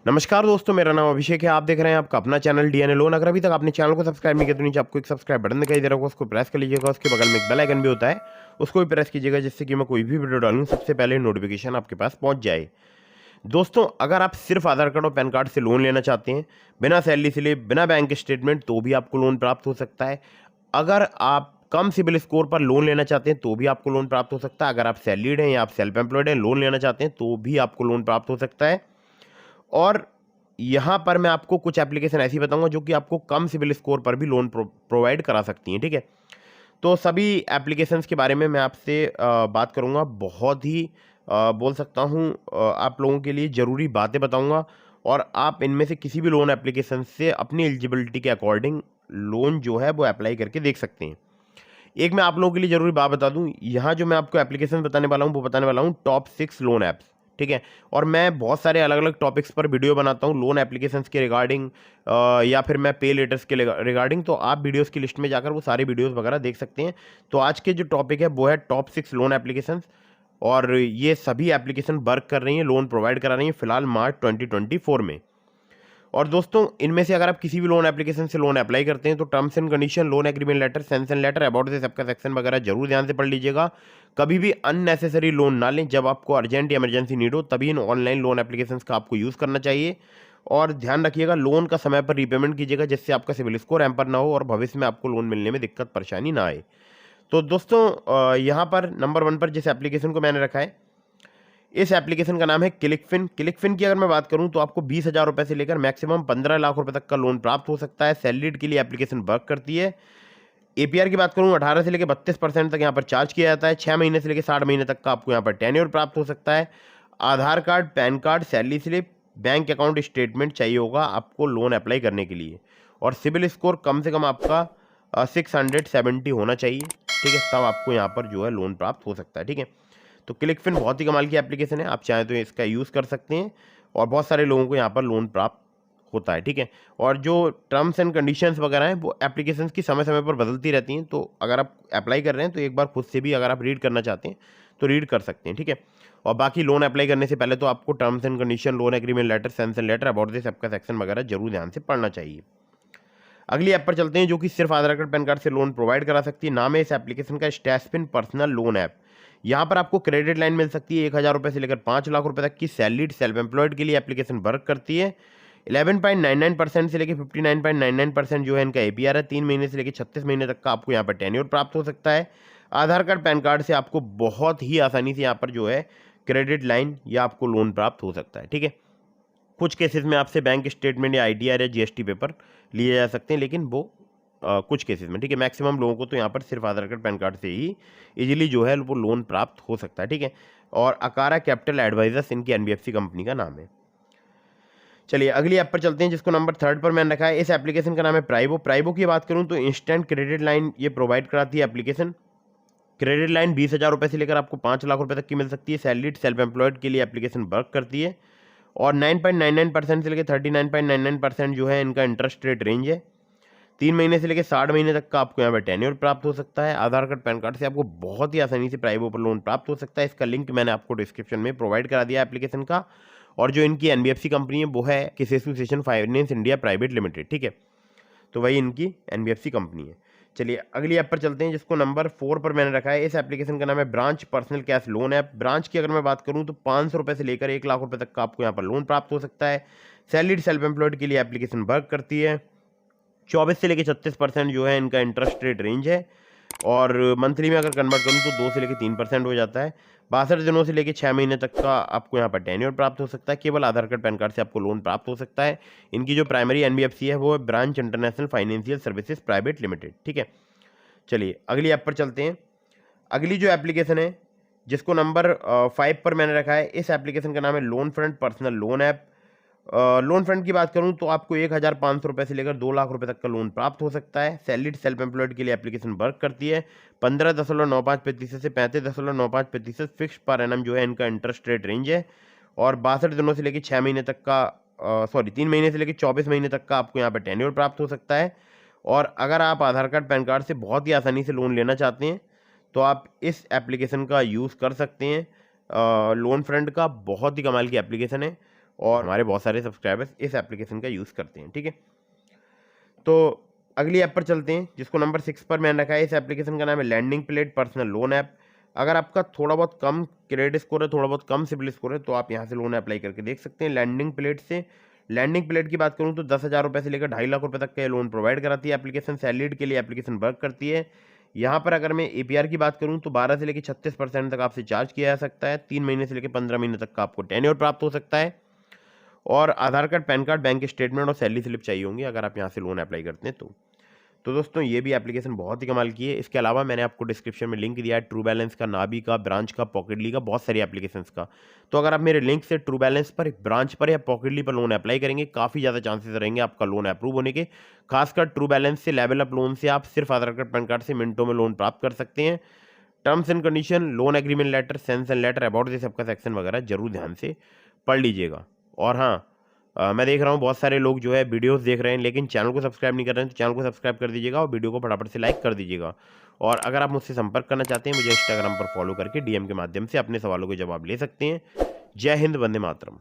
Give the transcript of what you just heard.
नमस्कार दोस्तों, मेरा नाम अभिषेक है। आप देख रहे हैं आपका अपना चैनल डीएनए लोन। अगर अभी तक आपने चैनल को सब्सक्राइब नहीं किया तो नीचे आपको एक सब्सक्राइब बटन दिखाई दे रहा होगा, उसको प्रेस कर लीजिएगा। उसके बगल में एक बेल आइकन भी होता है, उसको भी प्रेस कीजिएगा, जिससे कि मैं कोई भी वीडियो डालूं सबसे पहले नोटिफिकेशन आपके पास पहुंच जाए। दोस्तों, अगर आप सिर्फ आधार कार्ड और पैन कार्ड से लोन लेना चाहते हैं, बिना सैलरी स्लिप, बिना बैंक स्टेटमेंट, तो भी आपको लोन प्राप्त हो सकता है। अगर आप कम सिबिल स्कोर पर लोन लेना चाहते हैं तो भी आपको लोन प्राप्त हो सकता है। अगर आप सैलरीड हैं या आप सेल्फ एम्प्लॉयड हैं, लोन लेना चाहते हैं तो भी आपको लोन प्राप्त हो सकता है। और यहाँ पर मैं आपको कुछ एप्लीकेशन ऐसी बताऊंगा जो कि आपको कम सिबिल स्कोर पर भी लोन प्रोवाइड करा सकती हैं। ठीक है, तो सभी एप्लीकेशंस के बारे में मैं आपसे बात करूंगा। बहुत ही बोल सकता हूँ आप लोगों के लिए ज़रूरी बातें बताऊंगा, और आप इनमें से किसी भी लोन एप्लीकेशन से अपनी एलिजिबिलिटी के अकॉर्डिंग लोन जो है वो अप्लाई करके देख सकते हैं। एक मैं आप लोगों के लिए ज़रूरी बात बता दूं, यहाँ जो मैं आपको एप्लीकेशन बताने वाला हूँ वो बताने वाला हूँ टॉप 6 लोन ऐप्स। ठीक है, और मैं बहुत सारे अलग अलग टॉपिक्स पर वीडियो बनाता हूँ लोन एप्लीकेशंस के रिगार्डिंग, या फिर मैं पे लेटर्स के रिगार्डिंग। तो आप वीडियोस की लिस्ट में जाकर वो सारे वीडियोस वगैरह देख सकते हैं। तो आज के जो टॉपिक है वो है टॉप 6 लोन एप्लीकेशंस, और ये सभी एप्लीकेशन वर्क कर रही हैं, लोन प्रोवाइड करा रही हैं फिलहाल मार्च 2024 में। और दोस्तों, इनमें से अगर आप किसी भी लोन एप्लीकेशन से लोन अप्लाई करते हैं तो terms and condition, loan agreement letter, sanction letter, about this सबका सेक्शन वगैरह जरूर ध्यान से पढ़ लीजिएगा। कभी भी अननेसेसरी लोन ना लें। जब आपको अर्जेंट या इमरजेंसी नीड हो तभी इन ऑनलाइन लोन एप्लीकेशंस का आपको यूज़ करना चाहिए। और ध्यान रखिएगा, लोन का समय पर रीपेमेंट कीजिएगा, जिससे आपका सिबिल स्कोर हैम्पर ना हो और भविष्य में आपको लोन मिलने में दिक्कत परेशानी ना आए। तो दोस्तों, यहाँ पर नंबर 1 पर जिस एप्लीकेशन को मैंने रखा है, इस एप्लीकेशन का नाम है क्लिकफिन। क्लिकफिन की अगर मैं बात करूं तो आपको 20,000 रुपए से लेकर मैक्सिमम 15 लाख रुपए तक का लोन प्राप्त हो सकता है। सैलरीड के लिए एप्लीकेशन वर्क करती है। एपीआर की बात करूं, 18 से लेकर 32% तक यहाँ पर चार्ज किया जाता है। 6 महीने से लेकर 60 महीने तक का आपको यहाँ पर टेन्योर प्राप्त हो सकता है। Aadhaar card, PAN card, salary slip, bank account statement चाहिए होगा आपको लोन अप्लाई करने के लिए। और सिबिल स्कोर कम से कम आपका 670 होना चाहिए। ठीक है, तब आपको यहाँ पर जो है लोन प्राप्त हो सकता है। ठीक है, तो क्लिकफिन बहुत ही कमाल की एप्लीकेशन है, आप चाहें तो इसका यूज़ कर सकते हैं, और बहुत सारे लोगों को यहाँ पर लोन प्राप्त होता है। ठीक है, और जो टर्म्स एंड कंडीशंस वगैरह हैं वो एप्लीकेशंस की समय समय पर बदलती रहती हैं। तो अगर आप अप्लाई कर रहे हैं तो एक बार खुद से भी अगर आप रीड करना चाहते हैं तो रीड कर सकते हैं। ठीक है, और बाकी लोन अप्लाई करने से पहले तो आपको terms and condition, loan agreement letter, sanction letter, about this सबका सेक्शन वगैरह जरूर ध्यान से पढ़ना चाहिए। अगली ऐप पर चलते हैं जो कि सिर्फ आधार कार्ड, पैन कार्ड से लोन प्रोवाइड करा सकती है। नाम है इस एप्लीकेशन का स्टैशपिन पर्सनल लोन ऐप। यहाँ पर आपको क्रेडिट लाइन मिल सकती है 1,000 रुपये से लेकर 5 लाख रुपए तक की। सैलरीड, सेल्फ एम्प्लॉयड के लिए एप्लीकेशन वर्क करती है। 11.99% से लेकर 59.99% जो है इनका एपीआर है। 3 महीने से लेकर 36 महीने तक का आपको यहाँ पर टेन्योर प्राप्त हो सकता है। आधार कार्ड, पैन कार्ड से आपको बहुत ही आसानी से यहाँ पर जो है क्रेडिट लाइन या आपको लोन प्राप्त हो सकता है। ठीक है, कुछ केसेस में आपसे बैंक स्टेटमेंट या आईटीआर या जीएसटी पेपर लिए जा सकते हैं, लेकिन वो कुछ केसेस में। ठीक है, मैक्सिमम लोगों को तो यहाँ पर सिर्फ आधार कार्ड, पैन कार्ड से ही इजीली जो है वो लोन प्राप्त हो सकता है। ठीक है, और अकारा कैपिटल एडवाइजर्स इनकी एनबीएफसी कंपनी का नाम है। चलिए अगली ऐप पर चलते हैं जिसको नंबर 3 पर मैंने रखा है। इस एप्लीकेशन का नाम है प्राइबो। प्राइबो की बात करूँ तो इंस्टेंट क्रेडिट लाइन ये प्रोवाइड कराती है एप्लीकेशन। क्रेडिट लाइन 20,000 रुपये से लेकर आपको 5 लाख रुपए तक की मिल सकती है। सैलरीड, सेल्फ एम्प्लॉयड के लिए एप्लीकेशन वर्क करती है। और 9.99% से लेकर 39.99% जो है इनका इंटरेस्ट रेट रेंज है। 3 महीने से लेकर 60 महीने तक का आपको यहाँ पर टेन्योर प्राप्त हो सकता है। आधार कार्ड, पैन कार्ड से आपको बहुत ही आसानी से प्राइवेट पर लोन प्राप्त हो सकता है। इसका लिंक मैंने आपको डिस्क्रिप्शन में प्रोवाइड करा दिया एप्लीकेशन का। और जो इनकी एनबीएफसी कंपनी है वो है association finance India private limited. ठीक है, तो वही इनकी एनबीएफसी कंपनी है। चलिए अगली ऐप पर चलते हैं जिसको नंबर 4 पर मैंने रखा है। इस एप्लीकेशन का नाम है branch personal cash loan app. Branch की अगर मैं बात करूं तो 500 रुपये से लेकर 1 लाख रुपए तक का आपको यहाँ पर लोन प्राप्त हो सकता है। सैलरीड, सेल्फ एम्प्लॉयड के लिए एप्लीकेशन वर्क करती है। 24 से लेकर 36% जो है इनका इंटरेस्ट रेट रेंज है। और मंथली में अगर कन्वर्ट करूँ तो 2 से लेकर 3% हो जाता है। 62 दिनों से लेकर 6 महीने तक का आपको यहाँ पर टेन्योर प्राप्त हो सकता है। केवल आधार कार्ड, पैन कार्ड से आपको लोन प्राप्त हो सकता है। इनकी जो प्राइमरी एनबीएफसी है वो है branch international financial services private limited. ठीक है, चलिए अगली ऐप पर चलते हैं। अगली जो एप्लीकेशन है जिसको नंबर 5 पर मैंने रखा है, इस एप्लीकेशन का नाम है loan front personal loan app. Loan front की बात करूं तो आपको 1,500 रुपये से लेकर 2 लाख रुपए तक का लोन प्राप्त हो सकता है। सैलरीड, सेल्फ एम्प्लॉयड के लिए एप्लीकेशन वर्क करती है। 15.95% से 35.95% फिक्स पर एनम जो है इनका इंटरेस्ट रेट रेंज है। और 62 दिनों से लेकर 6 महीने तक का 3 महीने से लेकर 24 महीने तक का आपको यहाँ पर टेन्योर प्राप्त हो सकता है। और अगर आप आधार कार्ड, पैन कार्ड से बहुत ही आसानी से लोन लेना चाहते हैं तो आप इस एप्लीकेशन का यूज़ कर सकते हैं। लोन फ्रंट का बहुत ही कमाल की एप्लीकेशन है। और हमारे बहुत सारे सब्सक्राइबर्स इस एप्लीकेशन का यूज़ करते हैं। ठीक है, तो अगली ऐप पर चलते हैं जिसको नंबर 6 पर मैंने रखा है। इस एप्लीकेशन का नाम है lending plate personal loan app. अगर आपका थोड़ा बहुत कम क्रेडिट स्कोर है, थोड़ा बहुत कम सिबिल स्कोर है, तो आप यहाँ से लोन अप्लाई करके देख सकते हैं। लैंडिंग प्लेट की बात करूँ तो 10,000 रुपये से लेकर 2.5 लाख रुपये तक का लोन प्रोवाइड कराती है एप्लीकेशन। सैलरीड के लिए एप्लीकेशन वर्क करती है। यहाँ पर अगर मैं APR की बात करूँ तो 12 से लेकर 36% तक आपसे चार्ज किया जा सकता है। 3 महीने से लेकर 15 महीने तक का आपको टेन्योर प्राप्त हो सकता है। और Aadhaar card, PAN card, bank statement और सैलरी स्लिप चाहिए होंगी अगर आप यहाँ से लोन अप्लाई करते हैं तो दोस्तों ये भी एप्लीकेशन बहुत ही कमाल की है। इसके अलावा मैंने आपको डिस्क्रिप्शन में लिंक दिया है ट्रू बैलेंस का, नाबी का, ब्रांच का, पॉकेटली का, बहुत सारी एप्लीकेशंस का। तो अगर आप मेरे लिंक से ट्रू बैलेंस पर, ब्रांच पर या पॉकेटली पर लोन अप्लाई करेंगे, काफ़ी ज़्यादा चांसेस रहेंगे आपका लोन अप्रूव होने के। खासकर ट्रू बैलेंस से, लेवल अप लोन से आप सिर्फ आधार कार्ड, पैन कार्ड से मिनटों में लोन प्राप्त कर सकते हैं। Terms and condition, loan agreement letter, sanction letter, about this सबका सेक्शन वगैरह जरूर ध्यान से पढ़ लीजिएगा। और हाँ, मैं देख रहा हूँ बहुत सारे लोग जो है वीडियोस देख रहे हैं लेकिन चैनल को सब्सक्राइब नहीं कर रहे हैं, तो चैनल को सब्सक्राइब कर दीजिएगा और वीडियो को फटाफट से लाइक कर दीजिएगा। और अगर आप मुझसे संपर्क करना चाहते हैं, मुझे इंस्टाग्राम पर फॉलो करके DM के माध्यम से अपने सवालों के जवाब ले सकते हैं। जय हिंद, वंदे मातरम।